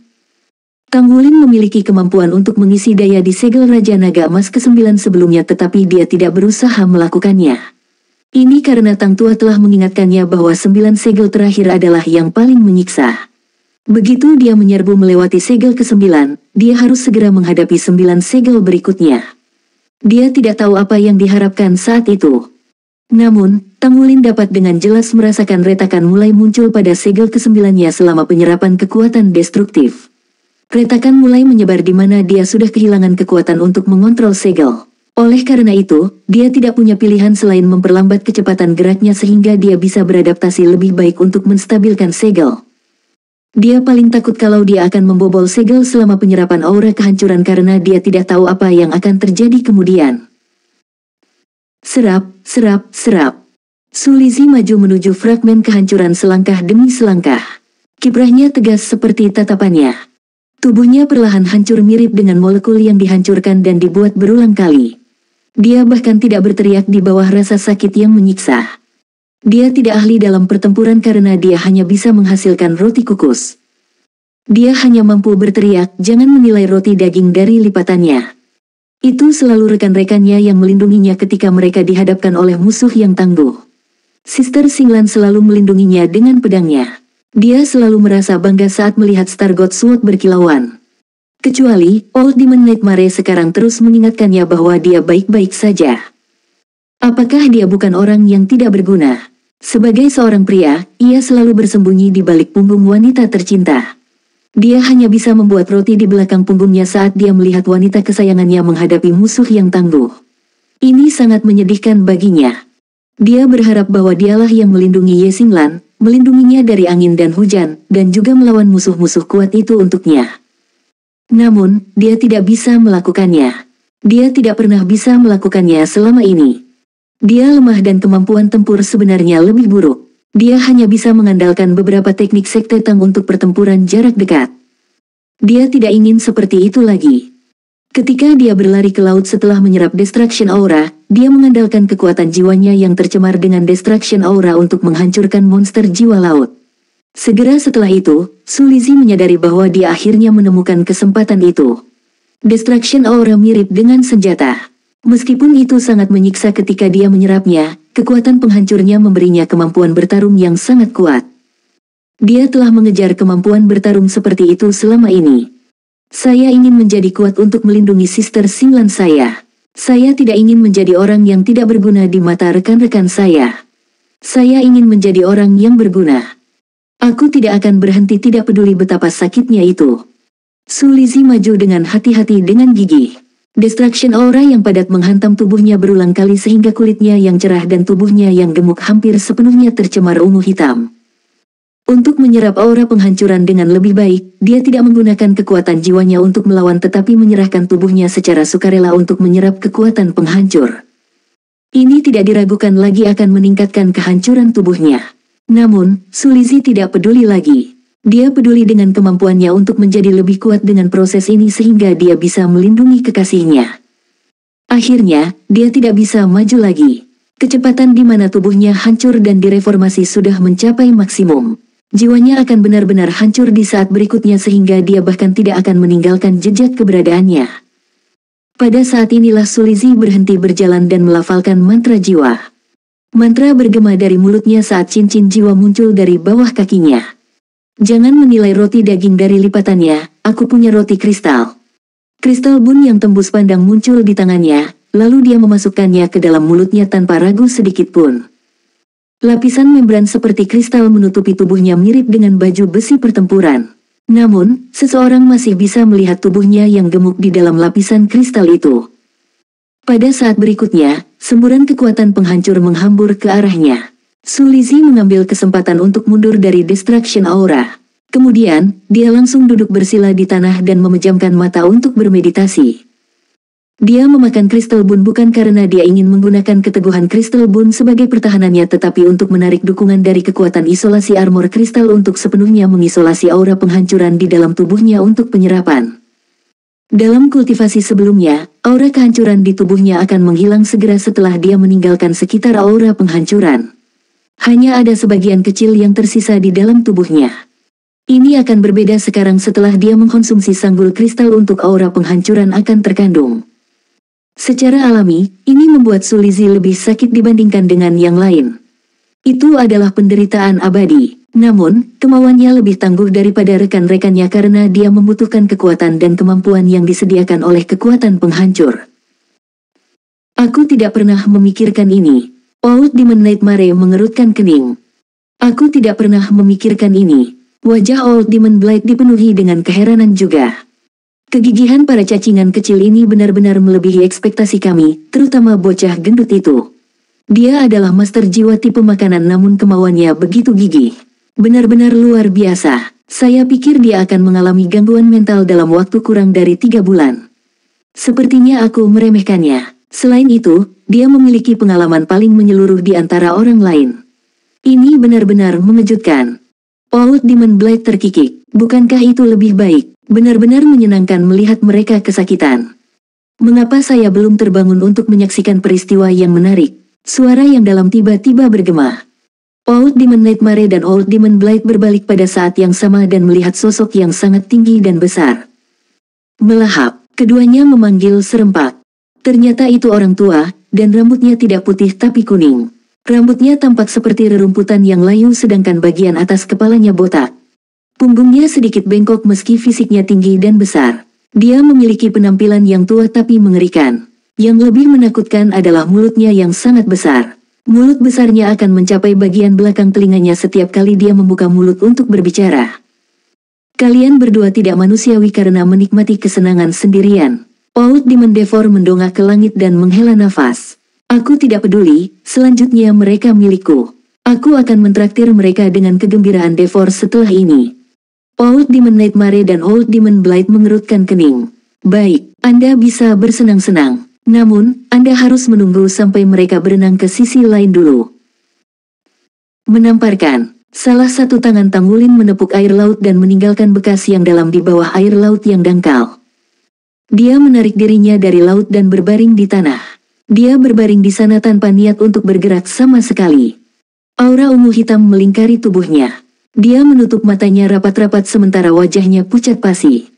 A: Tanggulin memiliki kemampuan untuk mengisi daya di segel Raja Naga Emas ke-9 sebelumnya tetapi dia tidak berusaha melakukannya. Ini karena Tang Tua telah mengingatkannya bahwa 9 segel terakhir adalah yang paling menyiksa. Begitu dia menyerbu melewati segel ke-9, dia harus segera menghadapi 9 segel berikutnya. Dia tidak tahu apa yang diharapkan saat itu. Namun, Tanggulin dapat dengan jelas merasakan retakan mulai muncul pada segel ke-9-nya selama penyerapan kekuatan destruktif. Retakan mulai menyebar di mana dia sudah kehilangan kekuatan untuk mengontrol segel. Oleh karena itu, dia tidak punya pilihan selain memperlambat kecepatan geraknya sehingga dia bisa beradaptasi lebih baik untuk menstabilkan segel. Dia paling takut kalau dia akan membobol segel selama penyerapan aura kehancuran karena dia tidak tahu apa yang akan terjadi kemudian. Serap, serap, serap. Sulizi maju menuju fragmen kehancuran selangkah demi selangkah. Kiprahnya tegas seperti tatapannya. Tubuhnya perlahan hancur mirip dengan molekul yang dihancurkan dan dibuat berulang kali. Dia bahkan tidak berteriak di bawah rasa sakit yang menyiksa. Dia tidak ahli dalam pertempuran karena dia hanya bisa menghasilkan roti kukus. Dia hanya mampu berteriak, "Jangan menilai roti daging dari lipatannya." Itu selalu rekan-rekannya yang melindunginya ketika mereka dihadapkan oleh musuh yang tangguh. Sister Singlan selalu melindunginya dengan pedangnya. Dia selalu merasa bangga saat melihat Stargot Sword berkilauan. Kecuali, Old Demon Nightmare sekarang terus mengingatkannya bahwa dia baik-baik saja. Apakah dia bukan orang yang tidak berguna? Sebagai seorang pria, ia selalu bersembunyi di balik punggung wanita tercinta. Dia hanya bisa membuat roti di belakang punggungnya saat dia melihat wanita kesayangannya menghadapi musuh yang tangguh. Ini sangat menyedihkan baginya. Dia berharap bahwa dialah yang melindungi Ye Xinglan, melindunginya dari angin dan hujan, dan juga melawan musuh-musuh kuat itu untuknya. Namun, dia tidak bisa melakukannya. Dia tidak pernah bisa melakukannya selama ini. Dia lemah dan kemampuan tempur sebenarnya lebih buruk. Dia hanya bisa mengandalkan beberapa teknik sekte Tang untuk pertempuran jarak dekat. Dia tidak ingin seperti itu lagi. Ketika dia berlari ke laut setelah menyerap Destruction Aura, dia mengandalkan kekuatan jiwanya yang tercemar dengan Destruction Aura untuk menghancurkan monster jiwa laut. Segera setelah itu, Sulizi menyadari bahwa dia akhirnya menemukan kesempatan itu. Destruction Aura mirip dengan senjata. Meskipun itu sangat menyiksa ketika dia menyerapnya, kekuatan penghancurnya memberinya kemampuan bertarung yang sangat kuat. Dia telah mengejar kemampuan bertarung seperti itu selama ini. Saya ingin menjadi kuat untuk melindungi Sister Singlan saya. Saya tidak ingin menjadi orang yang tidak berguna di mata rekan-rekan saya. Saya ingin menjadi orang yang berguna. Aku tidak akan berhenti tidak peduli betapa sakitnya itu. Sulizi maju dengan hati-hati dengan gigih. Destruction Aura yang padat menghantam tubuhnya berulang kali sehingga kulitnya yang cerah dan tubuhnya yang gemuk hampir sepenuhnya tercemar ungu hitam. Untuk menyerap aura penghancuran dengan lebih baik, dia tidak menggunakan kekuatan jiwanya untuk melawan tetapi menyerahkan tubuhnya secara sukarela untuk menyerap kekuatan penghancur. Ini tidak diragukan lagi akan meningkatkan kehancuran tubuhnya. Namun, Sulizi tidak peduli lagi. Dia peduli dengan kemampuannya untuk menjadi lebih kuat dengan proses ini sehingga dia bisa melindungi kekasihnya. Akhirnya, dia tidak bisa maju lagi. Kecepatan di mana tubuhnya hancur dan direformasi sudah mencapai maksimum. Jiwanya akan benar-benar hancur di saat berikutnya sehingga dia bahkan tidak akan meninggalkan jejak keberadaannya. Pada saat inilah Sulizi berhenti berjalan dan melafalkan mantra jiwa. Mantra bergema dari mulutnya saat cincin jiwa muncul dari bawah kakinya. Jangan menilai roti daging dari lipatannya, aku punya roti kristal. Kristal bun yang tembus pandang muncul di tangannya, lalu dia memasukkannya ke dalam mulutnya tanpa ragu sedikit pun. Lapisan membran seperti kristal menutupi tubuhnya mirip dengan baju besi pertempuran. Namun, seseorang masih bisa melihat tubuhnya yang gemuk di dalam lapisan kristal itu. Pada saat berikutnya, semburan kekuatan penghancur menghambur ke arahnya. Sulizi mengambil kesempatan untuk mundur dari Destruction Aura. Kemudian, dia langsung duduk bersila di tanah dan memejamkan mata untuk bermeditasi. Dia memakan kristal bun bukan karena dia ingin menggunakan keteguhan kristal bun sebagai pertahanannya tetapi untuk menarik dukungan dari kekuatan isolasi armor kristal untuk sepenuhnya mengisolasi aura penghancuran di dalam tubuhnya untuk penyerapan. Dalam kultivasi sebelumnya, aura kehancuran di tubuhnya akan menghilang segera setelah dia meninggalkan sekitar aura penghancuran. Hanya ada sebagian kecil yang tersisa di dalam tubuhnya. Ini akan berbeda sekarang setelah dia mengkonsumsi sanggul kristal untuk aura penghancuran akan terkandung. Secara alami, ini membuat Sulizi lebih sakit dibandingkan dengan yang lain. Itu adalah penderitaan abadi. Namun, kemauannya lebih tangguh daripada rekan-rekannya karena dia membutuhkan kekuatan dan kemampuan yang disediakan oleh kekuatan penghancur. Aku tidak pernah memikirkan ini. Old Demon Nightmare mengerutkan kening. Aku tidak pernah memikirkan ini. Wajah Old Demon Blight dipenuhi dengan keheranan juga. Kegigihan para cacingan kecil ini benar-benar melebihi ekspektasi kami, terutama bocah gendut itu. Dia adalah master jiwa tipe makanan namun kemauannya begitu gigih. Benar-benar luar biasa. Saya pikir dia akan mengalami gangguan mental dalam waktu kurang dari 3 bulan. Sepertinya aku meremehkannya. Selain itu, dia memiliki pengalaman paling menyeluruh di antara orang lain. Ini benar-benar mengejutkan. Old Demon Blade terkikik. Bukankah itu lebih baik? Benar-benar menyenangkan melihat mereka kesakitan. Mengapa saya belum terbangun untuk menyaksikan peristiwa yang menarik? Suara yang dalam tiba-tiba bergema. Old Demon Nightmare dan Old Demon Blade berbalik pada saat yang sama dan melihat sosok yang sangat tinggi dan besar. Melahap, keduanya memanggil serempak. Ternyata itu orang tua, dan rambutnya tidak putih tapi kuning. Rambutnya tampak seperti rerumputan yang layu sedangkan bagian atas kepalanya botak. Punggungnya sedikit bengkok meski fisiknya tinggi dan besar. Dia memiliki penampilan yang tua tapi mengerikan. Yang lebih menakutkan adalah mulutnya yang sangat besar. Mulut besarnya akan mencapai bagian belakang telinganya setiap kali dia membuka mulut untuk berbicara. Kalian berdua tidak manusiawi karena menikmati kesenangan sendirian. Old Demon Devor mendongak ke langit dan menghela nafas. Aku tidak peduli, selanjutnya mereka milikku. Aku akan mentraktir mereka dengan kegembiraan Devor setelah ini. Old Demon Nightmare dan Old Demon Blade mengerutkan kening. Baik, Anda bisa bersenang-senang. Namun, Anda harus menunggu sampai mereka berenang ke sisi lain dulu. Menamparkan, salah satu tangan Tanggulin menepuk air laut dan meninggalkan bekas yang dalam di bawah air laut yang dangkal. Dia menarik dirinya dari laut dan berbaring di tanah. Dia berbaring di sana tanpa niat untuk bergerak sama sekali. Aura ungu hitam melingkari tubuhnya. Dia menutup matanya rapat-rapat sementara wajahnya pucat pasi.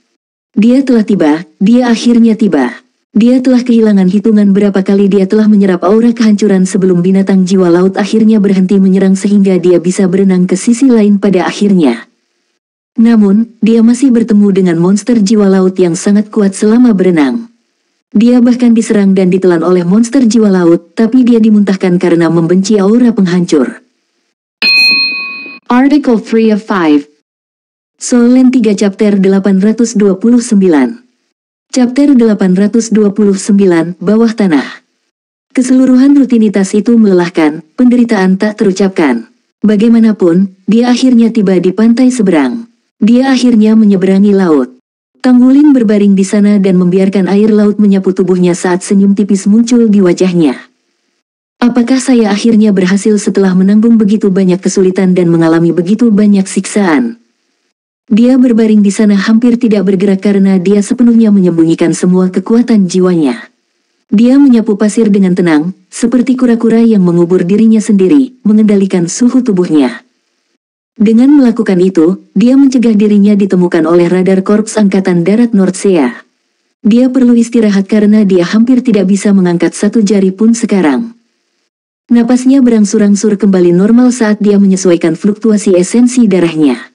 A: Dia telah tiba, dia akhirnya tiba. Dia telah kehilangan hitungan berapa kali dia telah menyerap aura kehancuran sebelum binatang jiwa laut akhirnya berhenti menyerang sehingga dia bisa berenang ke sisi lain pada akhirnya. Namun, dia masih bertemu dengan monster jiwa laut yang sangat kuat selama berenang. Dia bahkan diserang dan ditelan oleh monster jiwa laut, tapi dia dimuntahkan karena membenci aura penghancur. Article 3 of 5 Soul Land 3 Chapter 829 Chapter 829 Bawah Tanah. Keseluruhan rutinitas itu melelahkan, penderitaan tak terucapkan. Bagaimanapun, dia akhirnya tiba di pantai seberang. Dia akhirnya menyeberangi laut. Tanggulin berbaring di sana dan membiarkan air laut menyapu tubuhnya saat senyum tipis muncul di wajahnya. Apakah saya akhirnya berhasil setelah menanggung begitu banyak kesulitan dan mengalami begitu banyak siksaan? Dia berbaring di sana hampir tidak bergerak karena dia sepenuhnya menyembunyikan semua kekuatan jiwanya. Dia menyapu pasir dengan tenang, seperti kura-kura yang mengubur dirinya sendiri, mengendalikan suhu tubuhnya. Dengan melakukan itu, dia mencegah dirinya ditemukan oleh radar Korps Angkatan Darat Nordsea. Dia perlu istirahat karena dia hampir tidak bisa mengangkat satu jari pun sekarang. Napasnya berangsur-angsur kembali normal saat dia menyesuaikan fluktuasi esensi darahnya.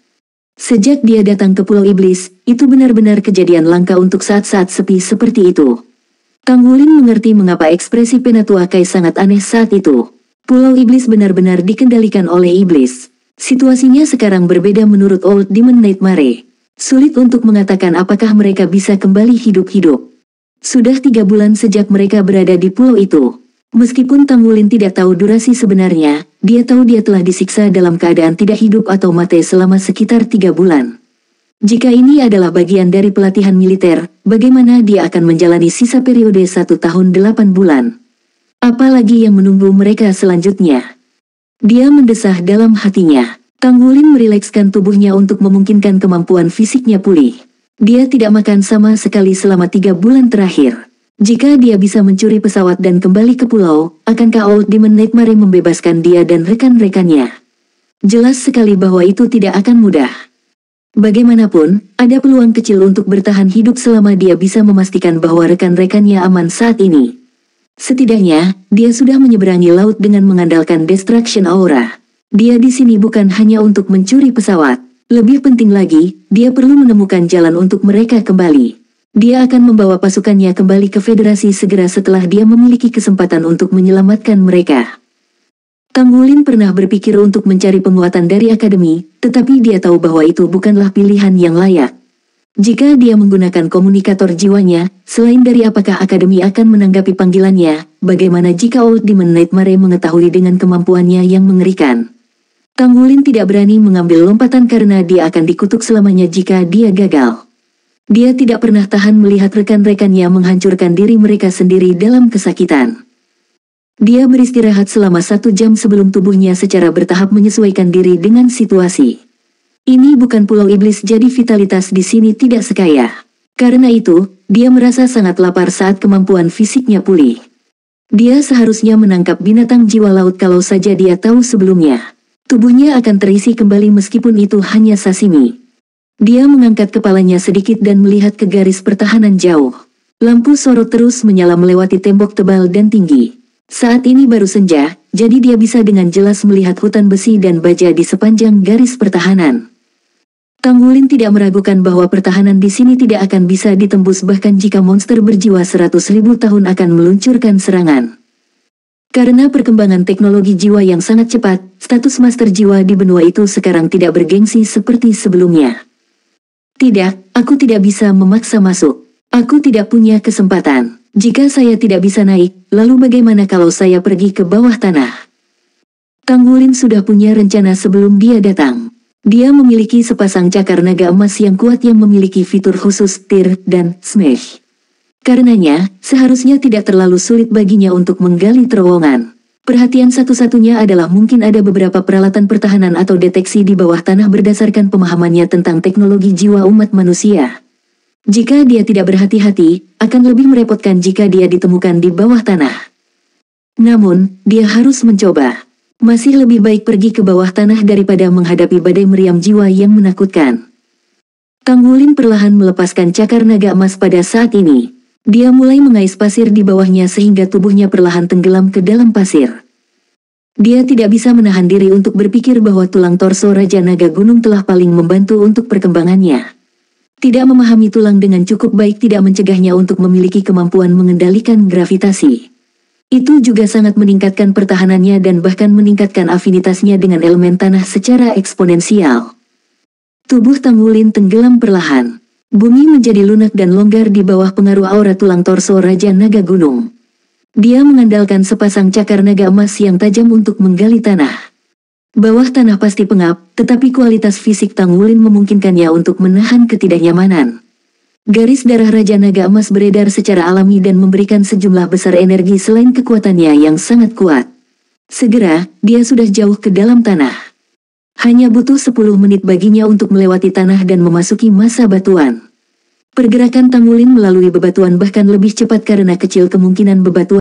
A: Sejak dia datang ke Pulau Iblis, itu benar-benar kejadian langka untuk saat-saat sepi seperti itu. Tanggulin mengerti mengapa ekspresi Penatua Kai sangat aneh saat itu. Pulau Iblis benar-benar dikendalikan oleh Iblis. Situasinya sekarang berbeda menurut Old Demon Nightmare. Sulit untuk mengatakan apakah mereka bisa kembali hidup-hidup. Sudah 3 bulan sejak mereka berada di pulau itu. Meskipun Tanggulin tidak tahu durasi sebenarnya, dia tahu dia telah disiksa dalam keadaan tidak hidup atau mati selama sekitar 3 bulan. Jika ini adalah bagian dari pelatihan militer, bagaimana dia akan menjalani sisa periode 1 tahun 8 bulan? Apalagi yang menunggu mereka selanjutnya? Dia mendesah dalam hatinya. Tanggulin merilekskan tubuhnya untuk memungkinkan kemampuan fisiknya pulih. Dia tidak makan sama sekali selama 3 bulan terakhir. Jika dia bisa mencuri pesawat dan kembali ke pulau, akankah Old Demon Nightmare membebaskan dia dan rekan-rekannya? Jelas sekali bahwa itu tidak akan mudah. Bagaimanapun, ada peluang kecil untuk bertahan hidup selama dia bisa memastikan bahwa rekan-rekannya aman saat ini. Setidaknya, dia sudah menyeberangi laut dengan mengandalkan Destruction Aura. Dia di sini bukan hanya untuk mencuri pesawat. Lebih penting lagi, dia perlu menemukan jalan untuk mereka kembali. Dia akan membawa pasukannya kembali ke Federasi segera setelah dia memiliki kesempatan untuk menyelamatkan mereka. Tanggulin pernah berpikir untuk mencari penguatan dari akademi, tetapi dia tahu bahwa itu bukanlah pilihan yang layak. Jika dia menggunakan komunikator jiwanya, selain dari apakah Akademi akan menanggapi panggilannya, bagaimana jika Old Demon Nightmare mengetahui dengan kemampuannya yang mengerikan? Tang Wulin tidak berani mengambil lompatan karena dia akan dikutuk selamanya jika dia gagal. Dia tidak pernah tahan melihat rekan-rekannya menghancurkan diri mereka sendiri dalam kesakitan. Dia beristirahat selama 1 jam sebelum tubuhnya secara bertahap menyesuaikan diri dengan situasi. Ini bukan pulau iblis, jadi vitalitas di sini tidak sekaya. Karena itu, dia merasa sangat lapar saat kemampuan fisiknya pulih. Dia seharusnya menangkap binatang jiwa laut kalau saja dia tahu sebelumnya. Tubuhnya akan terisi kembali meskipun itu hanya sashimi. Dia mengangkat kepalanya sedikit dan melihat ke garis pertahanan jauh. Lampu sorot terus menyala melewati tembok tebal dan tinggi. Saat ini baru senja, jadi dia bisa dengan jelas melihat hutan besi dan baja di sepanjang garis pertahanan. Tang Wulin tidak meragukan bahwa pertahanan di sini tidak akan bisa ditembus bahkan jika monster berjiwa 100.000 tahun akan meluncurkan serangan. Karena perkembangan teknologi jiwa yang sangat cepat, status master jiwa di benua itu sekarang tidak bergengsi seperti sebelumnya. Tidak, aku tidak bisa memaksa masuk. Aku tidak punya kesempatan. Jika saya tidak bisa naik, lalu bagaimana kalau saya pergi ke bawah tanah? Tang Wulin sudah punya rencana sebelum dia datang. Dia memiliki sepasang cakar naga emas yang kuat yang memiliki fitur khusus Tear dan Smash. Karenanya, seharusnya tidak terlalu sulit baginya untuk menggali terowongan. Perhatian satu-satunya adalah mungkin ada beberapa peralatan pertahanan atau deteksi di bawah tanah berdasarkan pemahamannya tentang teknologi jiwa umat manusia. Jika dia tidak berhati-hati, akan lebih merepotkan jika dia ditemukan di bawah tanah. Namun, dia harus mencoba. Masih lebih baik pergi ke bawah tanah daripada menghadapi badai meriam jiwa yang menakutkan. Tang Wulin perlahan melepaskan cakar naga emas pada saat ini. Dia mulai mengais pasir di bawahnya sehingga tubuhnya perlahan tenggelam ke dalam pasir. Dia tidak bisa menahan diri untuk berpikir bahwa tulang torso Raja Naga Gunung telah paling membantu untuk perkembangannya. Tidak memahami tulang dengan cukup baik tidak mencegahnya untuk memiliki kemampuan mengendalikan gravitasi. Itu juga sangat meningkatkan pertahanannya dan bahkan meningkatkan afinitasnya dengan elemen tanah secara eksponensial. Tubuh Tang Wulin tenggelam perlahan. Bumi menjadi lunak dan longgar di bawah pengaruh aura tulang torso Raja Naga Gunung. Dia mengandalkan sepasang cakar naga emas yang tajam untuk menggali tanah. Bawah tanah pasti pengap, tetapi kualitas fisik Tang Wulin memungkinkannya untuk menahan ketidaknyamanan. Garis darah Raja Naga Emas beredar secara alami dan memberikan sejumlah besar energi selain kekuatannya yang sangat kuat. Segera, dia sudah jauh ke dalam tanah. Hanya butuh 10 menit baginya untuk melewati tanah dan memasuki masa batuan. Pergerakan Tang Wulin melalui bebatuan bahkan lebih cepat karena kecil kemungkinan bebatuan